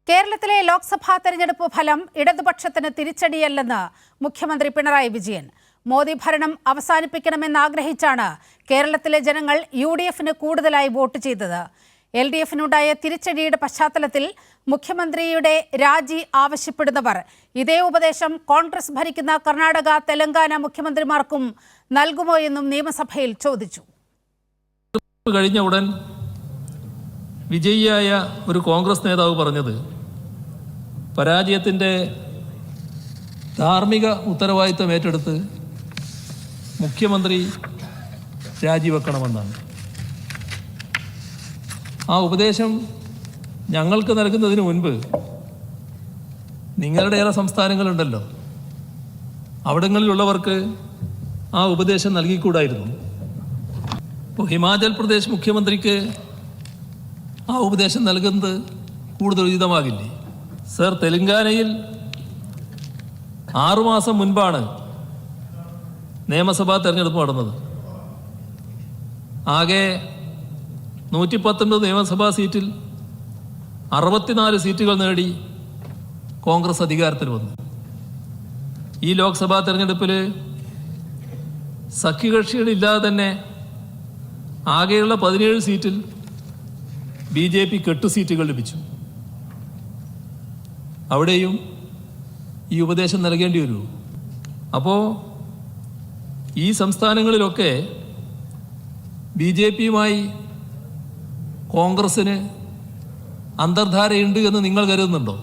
കേരളത്തിലെ ലോക്സഭാ തെരഞ്ഞെടുപ്പ് ഫലം ഇടതുപക്ഷത്തിന് തിരിച്ചടിയല്ലെന്ന് മുഖ്യമന്ത്രി പിണറായി വിജയൻ. മോദി ഭരണം അവസാനിപ്പിക്കണമെന്ന് ആഗ്രഹിച്ചാണ് കേരളത്തിലെ ജനങ്ങൾ യുഡിഎഫിന് കൂടുതലായി വോട്ട് ചെയ്തത്. എൽഡിഎഫിനുണ്ടായ തിരിച്ചടിയുടെ പശ്ചാത്തലത്തിൽ മുഖ്യമന്ത്രിയുടെ രാജി ആവശ്യപ്പെടുന്നവർ ഇതേ ഉപദേശം കോൺഗ്രസ് ഭരിക്കുന്ന കർണാടക, തെലങ്കാന മുഖ്യമന്ത്രിമാർക്കും നൽകുമോ എന്നും നിയമസഭയിൽ ചോദിച്ചു. കഴിഞ്ഞ ഉടൻ വിജയിയായ ഒരു കോൺഗ്രസ് നേതാവ് പറഞ്ഞത് പരാജയത്തിൻ്റെ ധാർമ്മിക ഉത്തരവാദിത്തം ഏറ്റെടുത്ത് മുഖ്യമന്ത്രി രാജിവെക്കണമെന്നാണ്. ആ ഉപദേശം ഞങ്ങൾക്ക് നൽകുന്നതിന് മുൻപ് നിങ്ങളുടെ ഏറെ സംസ്ഥാനങ്ങളുണ്ടല്ലോ, അവിടങ്ങളിലുള്ളവർക്ക് ആ ഉപദേശം നൽകിക്കൂടായിരുന്നു. ഇപ്പോൾ ഹിമാചൽ പ്രദേശ് മുഖ്യമന്ത്രിക്ക് ആ ഉപദേശം നൽകുന്നത് കൂടുതൽ ഉചിതമാകില്ലേ? സർ, തെലങ്കാനയിൽ 6 മാസം മുൻപാണ് നിയമസഭാ തെരഞ്ഞെടുപ്പ് നടന്നത്. ആകെ 119 നിയമസഭാ സീറ്റിൽ 64 സീറ്റുകൾ നേടി കോൺഗ്രസ് അധികാരത്തിൽ വന്നു. ഈ ലോക്സഭാ തെരഞ്ഞെടുപ്പിൽ സഖ്യകക്ഷികളില്ലാതെ തന്നെ ആകെയുള്ള 17 സീറ്റിൽ BJPക്ക് 8 സീറ്റുകൾ ലഭിച്ചു. അവിടെയും ഈ ഉപദേശം നൽകേണ്ടി വരൂ. അപ്പോൾ ഈ സംസ്ഥാനങ്ങളിലൊക്കെ BJPയുമായി കോൺഗ്രസ്സിന് അന്തർധാരയുണ്ട് എന്ന് നിങ്ങൾ കരുതുന്നുണ്ടോ?